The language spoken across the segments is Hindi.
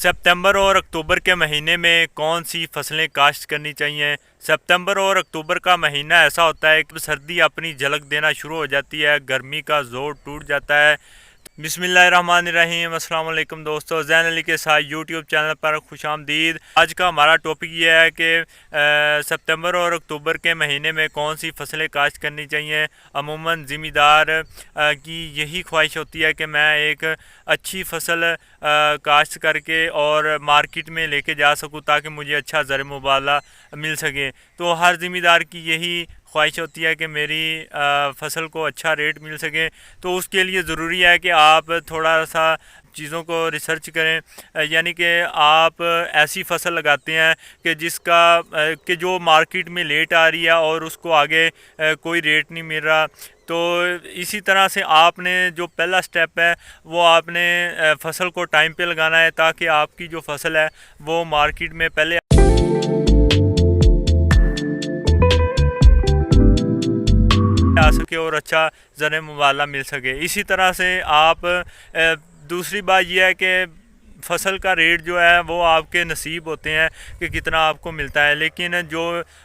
सितंबर और अक्टूबर के महीने में कौन सी फसलें काश्त करनी चाहिए। सितंबर और अक्टूबर का महीना ऐसा होता है कि सर्दी अपनी झलक देना शुरू हो जाती है, गर्मी का जोर टूट जाता है। बिस्मिल्लाहिर्रहमानिर्रहीम। अस्सलाम वालेकुम दोस्तों, ज़ैन अली के साथ यूट्यूब चैनल पर खुशामदीद। आज का हमारा टॉपिक ये है कि सितंबर और अक्टूबर के महीने में कौन सी फसलें काश्त करनी चाहिए। अमूमन ज़िम्मेदार की यही ख्वाहिश होती है कि मैं एक अच्छी फसल काश्त करके और मार्केट में लेके जा सकूं ताकि मुझे अच्छा ज़र मुबाला मिल सके। तो हर ज़िम्मेदार की यही ख्वाहिश होती है कि मेरी फसल को अच्छा रेट मिल सके। तो उसके लिए ज़रूरी है कि आप थोड़ा सा चीज़ों को रिसर्च करें, यानी कि आप ऐसी फसल लगाते हैं कि जिसका कि जो मार्केट में लेट आ रही है और उसको आगे कोई रेट नहीं मिल रहा। तो इसी तरह से आपने जो पहला स्टेप है वो आपने फसल को टाइम पे लगाना है ताकि आपकी जो फसल है वो मार्केट में पहले आ सके और अच्छा ज़र मुबाला मिल सके। इसी तरह से आप दूसरी बात यह है कि फसल का रेट जो है वो आपके नसीब होते हैं कि कितना आपको मिलता है, लेकिन जो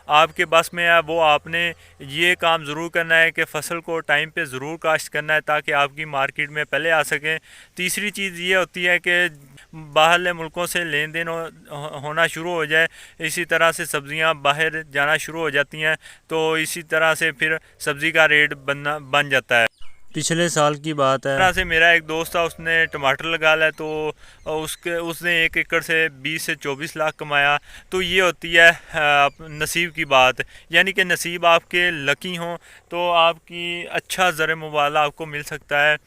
आपके बस में है वो आपने ये काम ज़रूर करना है कि फ़सल को टाइम पे ज़रूर काश्त करना है ताकि आपकी मार्केट में पहले आ सकें। तीसरी चीज़ ये होती है कि बाहरले मुल्कों से लेन देन होना शुरू हो जाए, इसी तरह से सब्ज़ियां बाहर जाना शुरू हो जाती हैं, तो इसी तरह से फिर सब्ज़ी का रेट बन जाता है। पिछले साल की बात है। तरह से मेरा एक दोस्त था, उसने टमाटर लगा लिया तो उसने 1 एकड़ से 20 से 24 लाख कमाया। तो ये होती है नसीब की बात, यानी कि नसीब आपके लकी हों तो आपकी अच्छा ज़र मुबाला आपको मिल सकता है।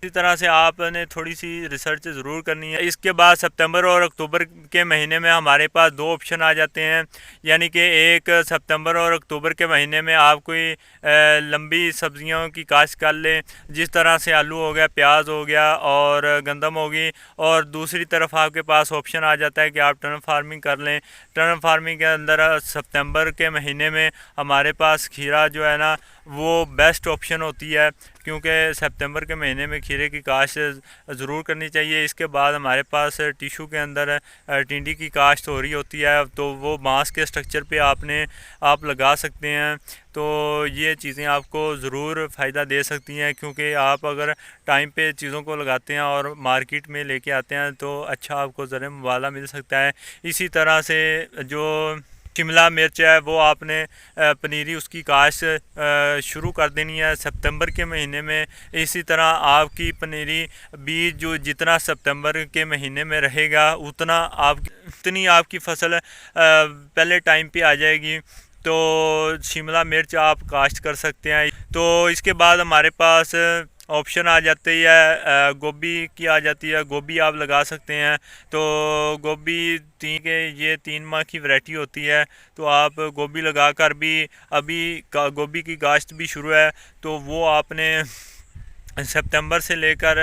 इसी तरह से आपने थोड़ी सी रिसर्च ज़रूर करनी है। इसके बाद सितंबर और अक्टूबर के महीने में हमारे पास दो ऑप्शन आ जाते हैं, यानी कि एक सितंबर और अक्टूबर के महीने में आप कोई लंबी सब्जियों की काश्त कर लें, जिस तरह से आलू हो गया, प्याज हो गया और गंदम होगी। और दूसरी तरफ आपके पास ऑप्शन आ जाता है कि आप टर्न फार्मिंग कर लें। टर्न फार्मिंग के अंदर सितंबर के महीने में हमारे पास खीरा जो है ना वो बेस्ट ऑप्शन होती है, क्योंकि सितंबर के महीने में खीरे की काश्त ज़रूर करनी चाहिए। इसके बाद हमारे पास टिशू के अंदर टिंडी की काश्त हो रही होती है, तो वो बांस के स्ट्रक्चर पे आप लगा सकते हैं। तो ये चीज़ें आपको ज़रूर फ़ायदा दे सकती हैं, क्योंकि आप अगर टाइम पे चीज़ों को लगाते हैं और मार्केट में लेके आते हैं तो अच्छा आपको ज़र मुबाला मिल सकता है। इसी तरह से जो शिमला मिर्च है वो आपने पनीरी उसकी काश्त शुरू कर देनी है सितंबर के महीने में। इसी तरह आपकी पनीरी बीज जो जितना सितंबर के महीने में रहेगा उतनी आपकी फसल पहले टाइम पे आ जाएगी। तो शिमला मिर्च आप काश्त कर सकते हैं। तो इसके बाद हमारे पास ऑप्शन आ जाती है गोभी की आ जाती है, गोभी आप लगा सकते हैं। तो गोभी ये 3 माह की वैरायटी होती है, तो आप गोभी लगा कर भी अभी गोभी की काश्त भी शुरू है। तो वो आपने सितंबर से लेकर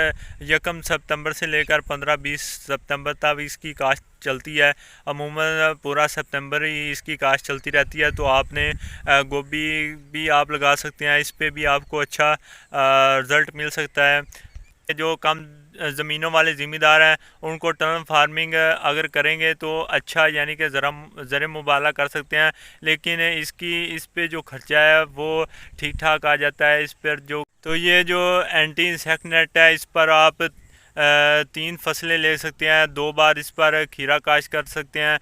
1 सितंबर से लेकर 15-20 सितंबर तक इसकी काश्त चलती है। अमूमन पूरा सितंबर ही इसकी काश्त चलती रहती है। तो आपने गोभी भी आप लगा सकते हैं, इस पे भी आपको अच्छा रिज़ल्ट मिल सकता है। जो कम ज़मीनों वाले ज़िम्मेदार हैं उनको टर्म फार्मिंग अगर करेंगे तो अच्छा, यानी कि ज़र मुबाला कर सकते हैं, लेकिन इस पे जो खर्चा है वो ठीक ठाक आ जाता है। इस पर जो तो ये जो एंटी इंसेक्ट नेट है इस पर आप 3 फसलें ले सकते हैं। 2 बार इस पर खीरा काश्त कर सकते हैं।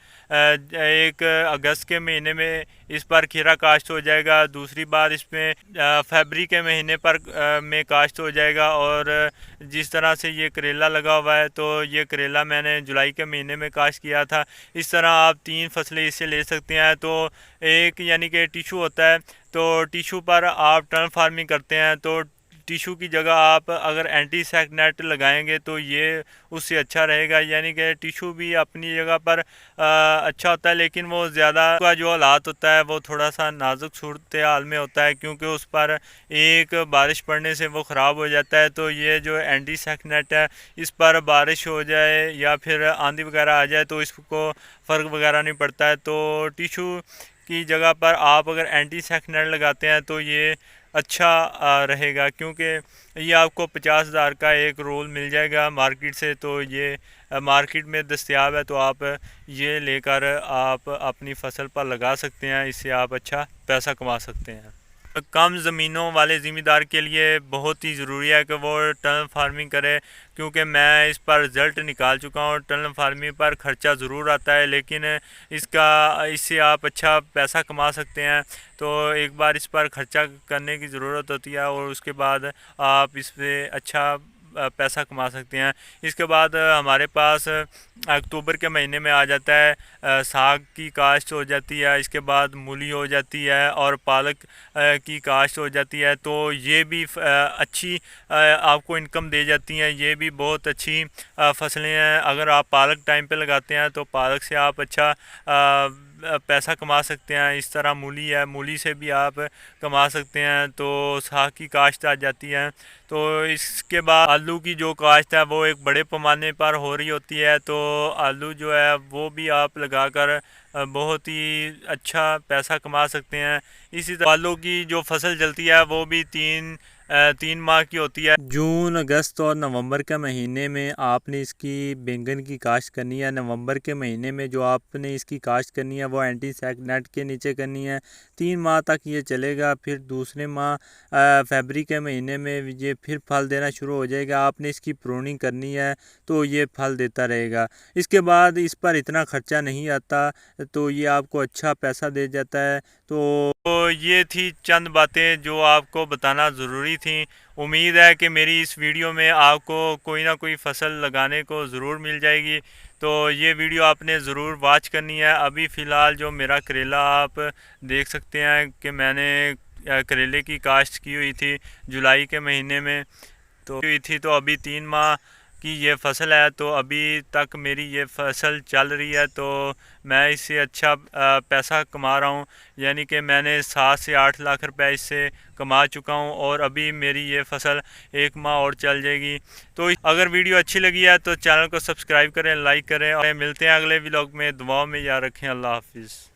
एक अगस्त के महीने में इस पर खीरा काश्त हो जाएगा, दूसरी बार इसमें फरवरी के महीने पर में काश्त हो जाएगा। और जिस तरह से ये करेला लगा हुआ है तो ये करेला मैंने जुलाई के महीने में काश्त किया था। इस तरह आप 3 फसलें इससे ले सकते हैं। तो एक यानी कि टिशू होता है, तो टिशू पर आप टर्न फार्मिंग करते हैं तो टिशू की जगह आप अगर एंटी इंसेक्ट नेट लगाएंगे तो ये उससे अच्छा रहेगा। यानी कि टिशू भी अपनी जगह पर अच्छा होता है, लेकिन वो ज़्यादा का जो हालात होता है वो थोड़ा सा नाजुक सूरत हाल में होता है, क्योंकि उस पर एक बारिश पड़ने से वो ख़राब हो जाता है। तो ये जो एंटी इंसेक्ट नेट है इस पर बारिश हो जाए या फिर आंधी वगैरह आ जाए तो इसको फ़र्क वगैरह नहीं पड़ता है। तो टिशू की जगह पर आप अगर एंटी इंसेक्ट नेट लगाते हैं तो ये अच्छा रहेगा, क्योंकि ये आपको 50,000 का एक रोल मिल जाएगा मार्केट से। तो ये मार्केट में दस्तयाब है, तो आप ये लेकर आप अपनी फसल पर लगा सकते हैं। इससे आप अच्छा पैसा कमा सकते हैं। कम ज़मीनों वाले ज़िम्मेदार के लिए बहुत ही ज़रूरी है कि वो टर्म फार्मिंग करे, क्योंकि मैं इस पर रिज़ल्ट निकाल चुका हूँ। टर्म फार्मिंग पर ख़र्चा ज़रूर आता है, लेकिन इससे आप अच्छा पैसा कमा सकते हैं। तो एक बार इस पर ख़र्चा करने की ज़रूरत होती है और उसके बाद आप इस पर अच्छा पैसा कमा सकते हैं। इसके बाद हमारे पास अक्टूबर के महीने में आ जाता है, साग की काश्त हो जाती है। इसके बाद मूली हो जाती है और पालक की काश्त हो जाती है। तो ये भी अच्छी आपको इनकम दे जाती हैं। ये भी बहुत अच्छी फसलें हैं। अगर आप पालक टाइम पे लगाते हैं तो पालक से आप अच्छा पैसा कमा सकते हैं। इस तरह मूली है, मूली से भी आप कमा सकते हैं। तो साग की काश्त आ जाती है। तो इसके बाद आलू की जो काश्त है वो एक बड़े पैमाने पर हो रही होती है। तो आलू जो है वो भी आप लगाकर बहुत ही अच्छा पैसा कमा सकते हैं। इसी तरह आलू की जो फसल जलती है वो भी 3 माह की होती है। जून, अगस्त और नवंबर के महीने में आपने इसकी बैंगन की काश्त करनी है। नवंबर के महीने में जो आपने इसकी काश्त करनी है वो एंटी सैक नेट के नीचे करनी है। 3 माह तक ये चलेगा। फिर दूसरे माह फरवरी के महीने में ये फिर फल देना शुरू हो जाएगा। आपने इसकी प्रूनिंग करनी है तो ये फल देता रहेगा। इसके बाद इस पर इतना खर्चा नहीं आता, तो ये आपको अच्छा पैसा दे जाता है। तो ये थी चंद बातें जो आपको बताना ज़रूरी थी। उम्मीद है कि मेरी इस वीडियो में आपको कोई ना कोई फसल लगाने को ज़रूर मिल जाएगी। तो ये वीडियो आपने ज़रूर वॉच करनी है। अभी फ़िलहाल जो मेरा करेला आप देख सकते हैं कि मैंने करेले की काश्त की हुई थी जुलाई के महीने में। तो हुई थी, तो अभी 3 माह की ये फसल है। तो अभी तक मेरी ये फसल चल रही है। तो मैं इससे अच्छा पैसा कमा रहा हूँ, यानी कि मैंने 7 से 8 लाख रुपए इससे कमा चुका हूँ। और अभी मेरी ये फसल 1 माह और चल जाएगी। तो अगर वीडियो अच्छी लगी है तो चैनल को सब्सक्राइब करें, लाइक करें, और मिलते हैं अगले व्लॉग में। दुआओं में याद रखें। अल्लाह हाफिज़।